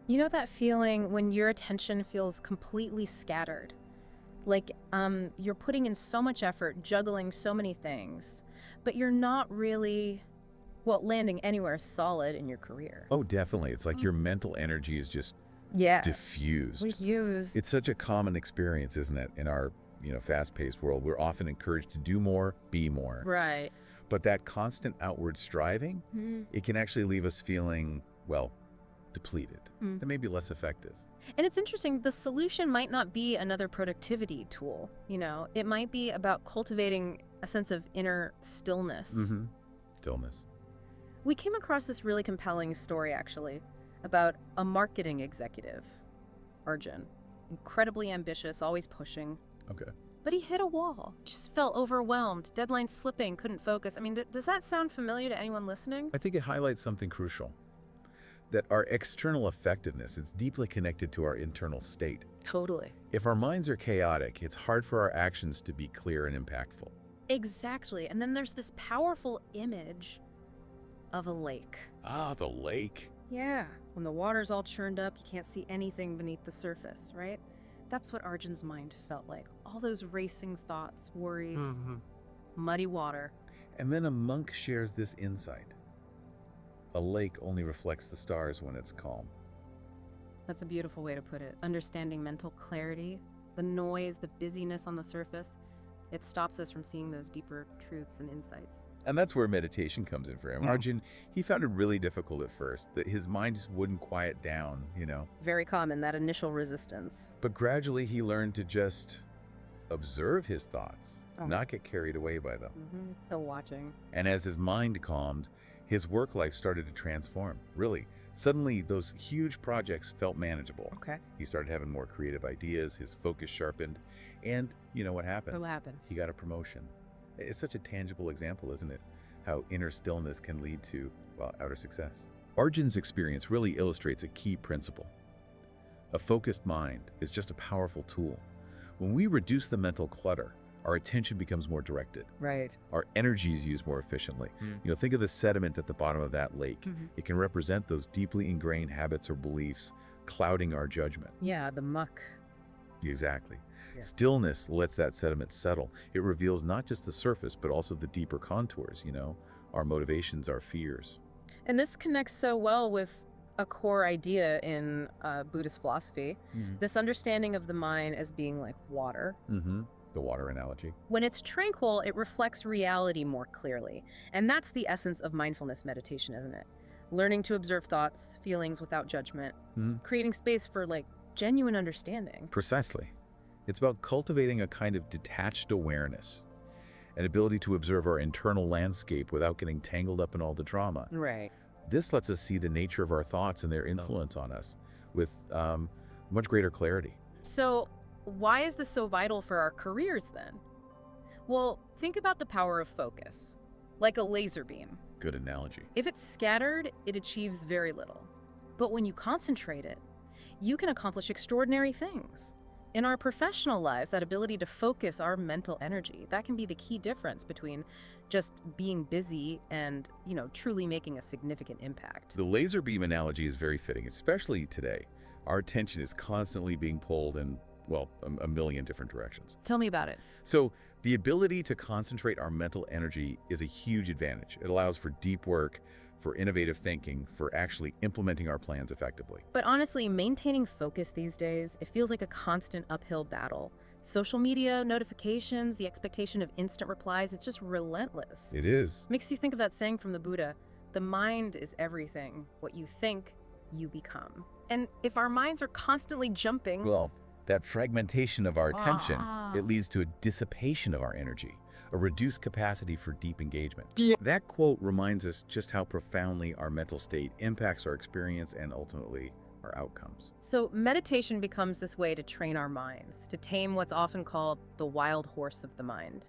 You know that feeling when your attention feels completely scattered? Like you're putting in so much effort, juggling so many things, but you're not really, well, landing anywhere solid in your career. Oh, definitely. It's like your mental energy is just Yeah, we diffused. use. It's such a common experience, isn't it? In our, fast-paced world, we're often encouraged to do more, be more. Right. But that constant outward striving, Mhm. it can actually leave us feeling, well, depleted. Mm. That may be less effective. And it's interesting, the solution might not be another productivity tool, it might be about cultivating a sense of inner stillness. Mm-hmm. Stillness. We came across this really compelling story, actually, about a marketing executive, Arjun. Incredibly ambitious, always pushing. Okay. But he hit a wall, just felt overwhelmed, deadlines slipping, couldn't focus. I mean, does that sound familiar to anyone listening? I think it highlights something crucial, that our external effectiveness is deeply connected to our internal state. Totally. If our minds are chaotic, it's hard for our actions to be clear and impactful. Exactly. And then there's this powerful image of a lake. Ah, the lake. Yeah, when the water's all churned up, you can't see anything beneath the surface, right? That's what Arjun's mind felt like. All those racing thoughts, worries, muddy water. And then a monk shares this insight. A lake only reflects the stars when it's calm. That's a beautiful way to put it. Understanding mental clarity, the noise, the busyness on the surface, it stops us from seeing those deeper truths and insights. And that's where meditation comes in for him. Arjun, he found it really difficult at first, that his mind just wouldn't quiet down. Very common, that initial resistance. But gradually he learned to just observe his thoughts, not get carried away by them. The watching. And as his mind calmed, his work life started to transform. Really, suddenly those huge projects felt manageable. Okay. He started having more creative ideas, his focus sharpened, and you know what happened? What happened? He got a promotion. It's such a tangible example, isn't it? How inner stillness can lead to, well, outer success. Arjun's experience really illustrates a key principle. A focused mind is just a powerful tool. When we reduce the mental clutter, our attention becomes more directed. Right. Our energy is used more efficiently. Think of the sediment at the bottom of that lake. It can represent those deeply ingrained habits or beliefs clouding our judgment. Yeah, the muck. Exactly. Yeah. Stillness lets that sediment settle. It reveals not just the surface, but also the deeper contours, our motivations, our fears. And this connects so well with a core idea in Buddhist philosophy, this understanding of the mind as being like water. The water analogy. When it's tranquil, it reflects reality more clearly. And that's the essence of mindfulness meditation, isn't it? Learning to observe thoughts, feelings without judgment, creating space for genuine understanding. Precisely. It's about cultivating a kind of detached awareness, an ability to observe our internal landscape without getting tangled up in all the drama. Right. This lets us see the nature of our thoughts and their influence on us with much greater clarity. So why is this so vital for our careers then? Well, think about the power of focus, like a laser beam. Good analogy. If it's scattered, it achieves very little. But when you concentrate it, you can accomplish extraordinary things. In our professional lives, that ability to focus our mental energy, that can be the key difference between just being busy and, truly making a significant impact. The laser beam analogy is very fitting, especially today. Our attention is constantly being pulled in, well, a million different directions. Tell me about it. So the ability to concentrate our mental energy is a huge advantage. It allows for deep work, for innovative thinking, for actually implementing our plans effectively. But honestly, maintaining focus these days, it feels like a constant uphill battle. Social media, notifications, the expectation of instant replies, it's just relentless. It is. Makes you think of that saying from the Buddha, the mind is everything. What you think, you become. And if our minds are constantly jumping... Well, that fragmentation of our attention, it leads to a dissipation of our energy, a reduced capacity for deep engagement. That quote reminds us just how profoundly our mental state impacts our experience and ultimately our outcomes. So meditation becomes this way to train our minds, to tame what's often called the wild horse of the mind.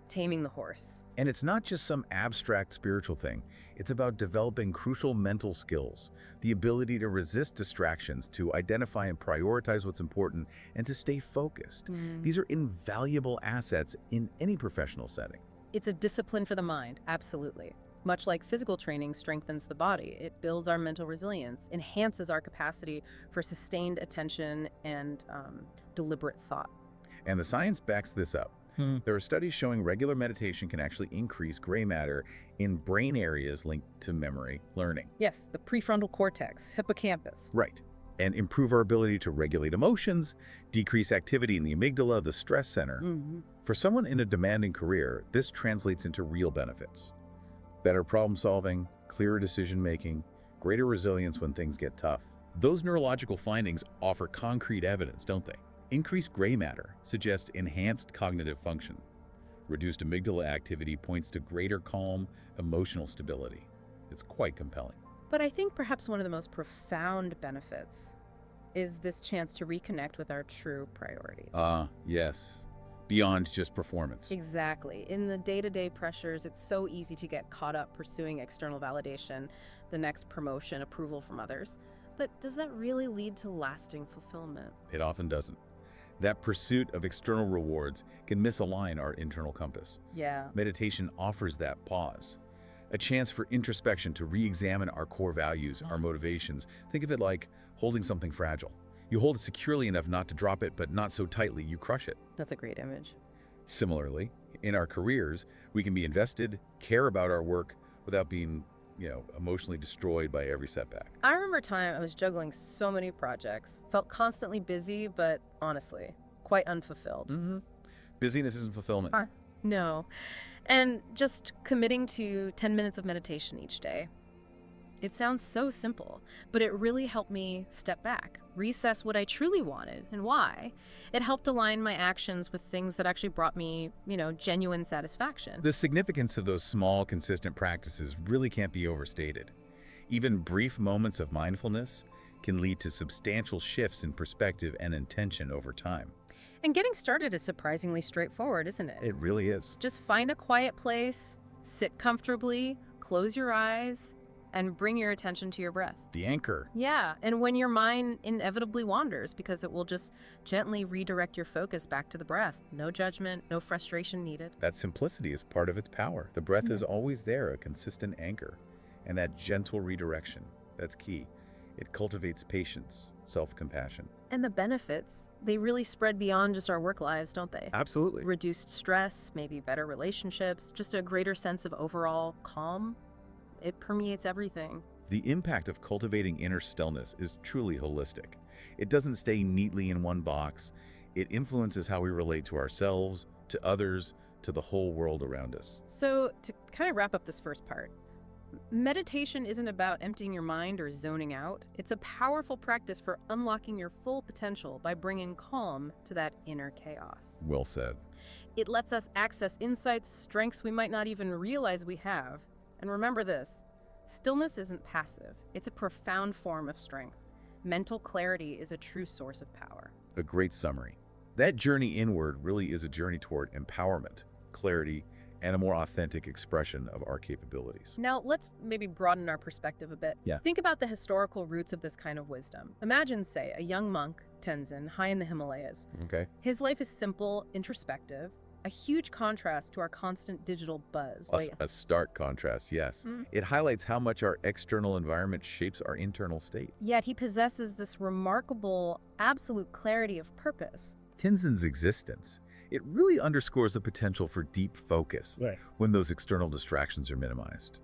Taming the horse. And it's not just some abstract spiritual thing. It's about developing crucial mental skills, the ability to resist distractions, to identify and prioritize what's important, and to stay focused. These are invaluable assets in any professional setting. It's a discipline for the mind, absolutely. Much like physical training strengthens the body, it builds our mental resilience, enhances our capacity for sustained attention and deliberate thought. And the science backs this up. There are studies showing regular meditation can actually increase gray matter in brain areas linked to memory learning. Yes, the prefrontal cortex, hippocampus. Right. And improve our ability to regulate emotions, decrease activity in the amygdala, the stress center. For someone in a demanding career, this translates into real benefits. Better problem solving, clearer decision making, greater resilience when things get tough. Those neurological findings offer concrete evidence, don't they? Increased gray matter suggests enhanced cognitive function. Reduced amygdala activity points to greater calm, emotional stability. It's quite compelling. But I think perhaps one of the most profound benefits is this chance to reconnect with our true priorities. Yes. Beyond just performance. Exactly. In the day-to-day pressures, it's so easy to get caught up pursuing external validation, the next promotion, approval from others. But does that really lead to lasting fulfillment? It often doesn't. That pursuit of external rewards can misalign our internal compass. Yeah. Meditation offers that pause, a chance for introspection to re-examine our core values, our motivations. Think of it like holding something fragile. You hold it securely enough not to drop it, but not so tightly you crush it. That's a great image. Similarly, in our careers, we can be invested, care about our work without being, emotionally destroyed by every setback. I remember a time I was juggling so many projects, felt constantly busy, but honestly, quite unfulfilled. Busyness isn't fulfillment. No. And just committing to 10 minutes of meditation each day. It sounds so simple, but it really helped me step back, reassess what I truly wanted and why. It helped align my actions with things that actually brought me, genuine satisfaction. The significance of those small, consistent practices really can't be overstated. Even brief moments of mindfulness can lead to substantial shifts in perspective and intention over time. And getting started is surprisingly straightforward, isn't it? It really is. Just find a quiet place, sit comfortably, close your eyes, and bring your attention to your breath. The anchor. Yeah, and when your mind inevitably wanders, because it will just gently redirect your focus back to the breath. No judgment, no frustration needed. That simplicity is part of its power. The breath is always there, a consistent anchor. And that gentle redirection, that's key. It cultivates patience, self-compassion. And the benefits, they really spread beyond just our work lives, don't they? Absolutely. Reduced stress, maybe better relationships, just a greater sense of overall calm. It permeates everything. The impact of cultivating inner stillness is truly holistic. It doesn't stay neatly in one box. It influences how we relate to ourselves, to others, to the whole world around us. So to kind of wrap up this first part, meditation isn't about emptying your mind or zoning out. It's a powerful practice for unlocking your full potential by bringing calm to that inner chaos. Well said. It lets us access insights, strengths we might not even realize we have. And remember this, stillness isn't passive. It's a profound form of strength. Mental clarity is a true source of power. A great summary. That journey inward really is a journey toward empowerment, clarity, and a more authentic expression of our capabilities. Now, let's maybe broaden our perspective a bit. Yeah. Think about the historical roots of this kind of wisdom. Imagine, say, a young monk, Tenzin, high in the Himalayas. Okay. His life is simple, introspective, a huge contrast to our constant digital buzz. A stark contrast, yes. It highlights how much our external environment shapes our internal state. Yet he possesses this remarkable, absolute clarity of purpose. Tenzin's existence, it really underscores the potential for deep focus when those external distractions are minimized.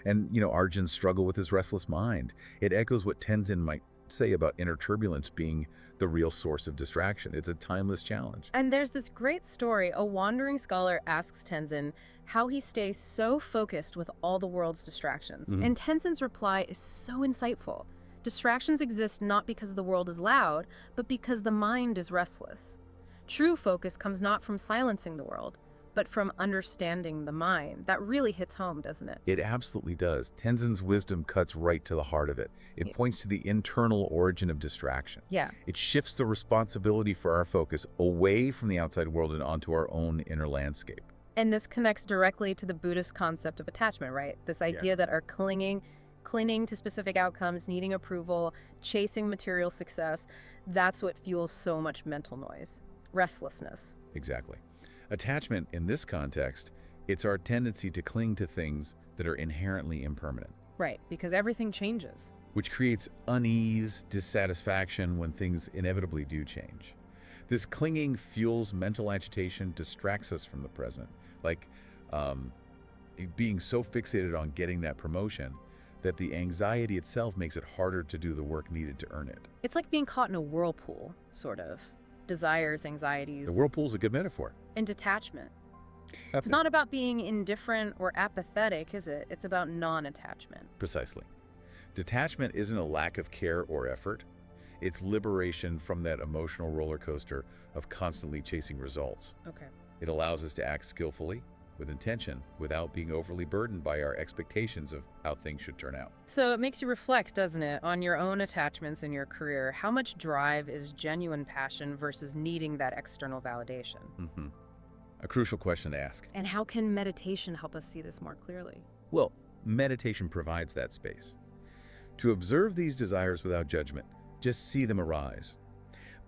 And, Arjun's struggle with his restless mind. It echoes what Tenzin might say about inner turbulence being the real source of distraction. It's a timeless challenge. And there's this great story. A wandering scholar asks Tenzin how he stays so focused with all the world's distractions. And Tenzin's reply is so insightful. Distractions exist not because the world is loud, but because the mind is restless. True focus comes not from silencing the world, but from understanding the mind. That really hits home, doesn't it? It absolutely does. Tenzin's wisdom cuts right to the heart of it. It points to the internal origin of distraction. Yeah. It shifts the responsibility for our focus away from the outside world and onto our own inner landscape. And this connects directly to the Buddhist concept of attachment, right? This idea that our clinging to specific outcomes, needing approval, chasing material success, that's what fuels so much mental noise. Restlessness. Exactly. Attachment in this context, it's our tendency to cling to things that are inherently impermanent, Right, because everything changes. which creates unease, dissatisfaction when things inevitably do change. This clinging fuels mental agitation, distracts us from the present, like um, being so fixated on getting that promotion that the anxiety itself makes it harder to do the work needed to earn it. It's like being caught in a whirlpool, sort of. Desires, anxieties, The whirlpool's a good metaphor. and detachment. That's It's not about being indifferent or apathetic, is it? It's about non-attachment. Precisely. Detachment isn't a lack of care or effort. It's liberation from that emotional roller coaster of constantly chasing results. Okay. It allows us to act skillfully, with intention, without being overly burdened by our expectations of how things should turn out. So it makes you reflect, doesn't it, on your own attachments in your career. How much drive is genuine passion versus needing that external validation? Mhm. A crucial question to ask. And how can meditation help us see this more clearly? Well, meditation provides that space. To observe these desires without judgment, just see them arise.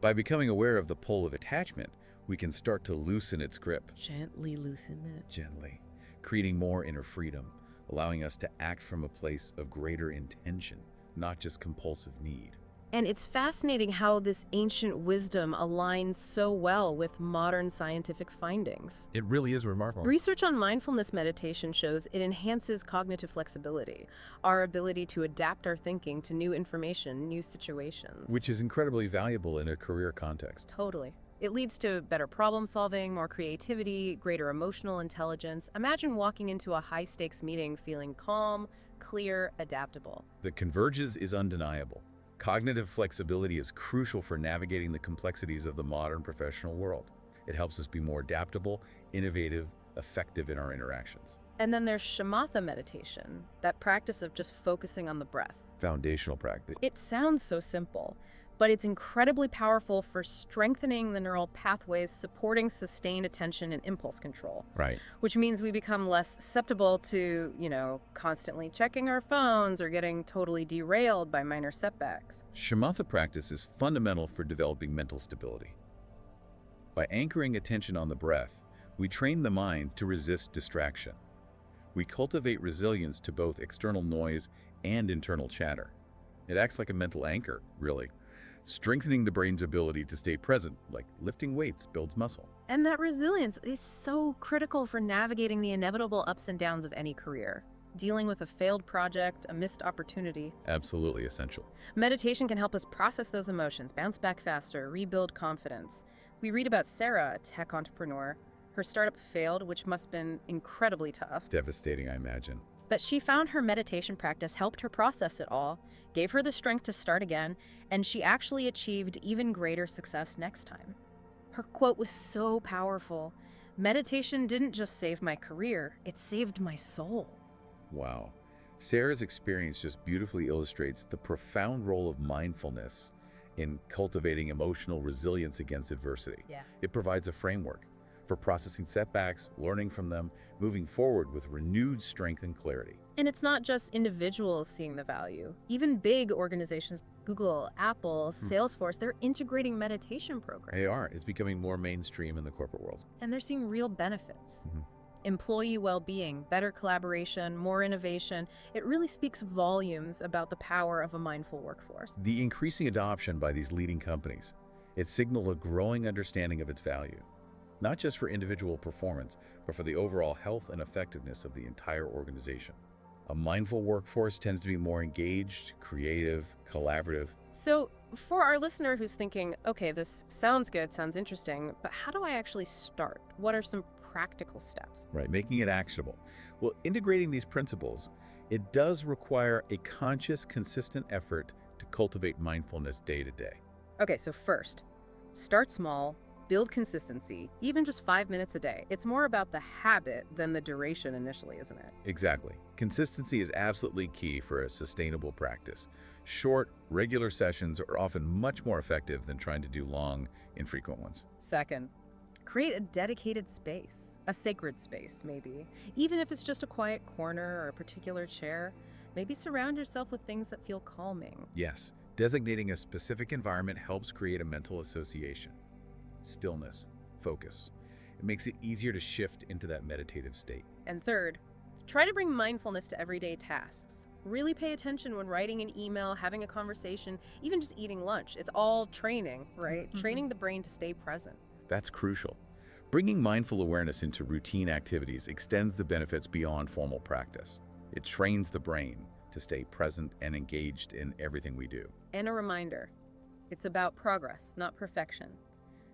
By becoming aware of the pull of attachment, we can start to loosen its grip Gently loosen it. gently, creating more inner freedom, allowing us to act from a place of greater intention, not just compulsive need. And it's fascinating how this ancient wisdom aligns so well with modern scientific findings. It really is remarkable. Research on mindfulness meditation shows it enhances cognitive flexibility, our ability to adapt our thinking to new information, new situations. Which is incredibly valuable in a career context. Totally. It leads to better problem solving, more creativity, greater emotional intelligence. Imagine walking into a high-stakes meeting feeling calm, clear, adaptable. The convergence is undeniable. Cognitive flexibility is crucial for navigating the complexities of the modern professional world. It helps us be more adaptable, innovative, effective in our interactions. And then there's shamatha meditation, that practice of just focusing on the breath. Foundational practice. It sounds so simple, but it's incredibly powerful for strengthening the neural pathways supporting sustained attention and impulse control, Right. which means we become less susceptible to, constantly checking our phones or getting totally derailed by minor setbacks. Shamatha practice is fundamental for developing mental stability. By anchoring attention on the breath, we train the mind to resist distraction. We cultivate resilience to both external noise and internal chatter. It acts like a mental anchor, really, strengthening the brain's ability to stay present, like lifting weights builds muscle. And that resilience is so critical for navigating the inevitable ups and downs of any career. Dealing with a failed project, a missed opportunity. Absolutely essential. Meditation can help us process those emotions, bounce back faster, rebuild confidence. We read about Sarah, a tech entrepreneur. Her startup failed, which must have been incredibly tough. Devastating, I imagine. But she found her meditation practice helped her process it all, gave her the strength to start again, and she actually achieved even greater success next time. Her quote was so powerful. Meditation didn't just save my career, it saved my soul. Wow. Sarah's experience just beautifully illustrates the profound role of mindfulness in cultivating emotional resilience against adversity. Yeah. It provides a framework for processing setbacks, learning from them, moving forward with renewed strength and clarity. And it's not just individuals seeing the value. Even big organizations, Google, Apple, Salesforce, they're integrating meditation programs. AR is becoming more mainstream in the corporate world. And they're seeing real benefits. Mhm. Employee well-being, better collaboration, more innovation. It really speaks volumes about the power of a mindful workforce. The increasing adoption by these leading companies, it signals a growing understanding of its value, not just for individual performance, but for the overall health and effectiveness of the entire organization. A mindful workforce tends to be more engaged, creative, collaborative. So for our listener who's thinking, okay, this sounds good, sounds interesting, but how do I actually start? What are some practical steps? Right, making it actionable. Well, integrating these principles, it does require a conscious, consistent effort to cultivate mindfulness day to day. Okay, so first, start small, build consistency, even just 5 minutes a day. It's more about the habit than the duration initially, isn't it? Exactly. Consistency is absolutely key for a sustainable practice. Short, regular sessions are often much more effective than trying to do long, infrequent ones. Second, create a dedicated space, a sacred space maybe. Even if it's just a quiet corner or a particular chair, maybe surround yourself with things that feel calming. Yes, designating a specific environment helps create a mental association. Stillness, focus. It makes it easier to shift into that meditative state. And third, Try to bring mindfulness to everyday tasks. Really pay attention when writing an email, having a conversation, even just eating lunch. It's all training, right? Training the brain to stay present. That's crucial. Bringing mindful awareness into routine activities extends the benefits beyond formal practice. It trains the brain to stay present and engaged in everything we do. And a reminder, it's about progress, not perfection.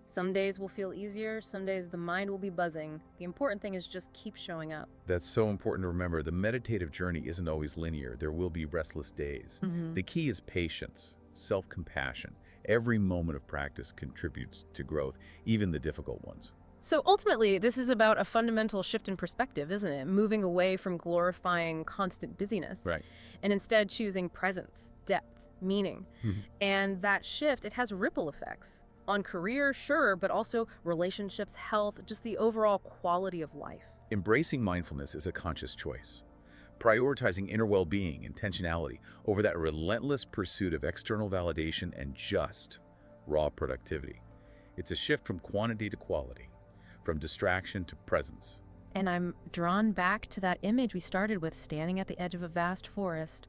Some days will feel easier, some days the mind will be buzzing. The important thing is just keep showing up. That's so important to remember. The meditative journey isn't always linear. There will be restless days. The key is patience, self-compassion. Every moment of practice contributes to growth, even the difficult ones. So ultimately, this is about a fundamental shift in perspective, isn't it? Moving away from glorifying constant busyness. Right. And instead choosing presence, depth, meaning. And that shift, it has ripple effects on career, sure, but also relationships, health, just the overall quality of life. Embracing mindfulness is a conscious choice. Prioritizing inner well-being, intentionality, over that relentless pursuit of external validation and just raw productivity. It's a shift from quantity to quality, from distraction to presence. And I'm drawn back to that image we started with, standing at the edge of a vast forest,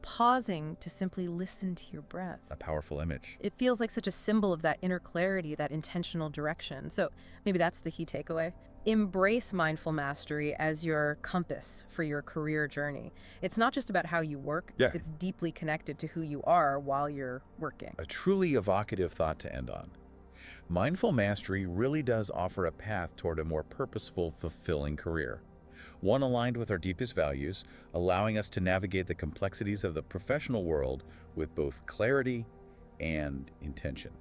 pausing to simply listen to your breath. A powerful image. It feels like such a symbol of that inner clarity, that intentional direction. So maybe that's the key takeaway. Embrace mindful mastery as your compass for your career journey. It's not just about how you work, it's deeply connected to who you are while you're working. A truly evocative thought to end on. Mindful mastery really does offer a path toward a more purposeful, fulfilling career. One aligned with our deepest values, allowing us to navigate the complexities of the professional world with both clarity and intention.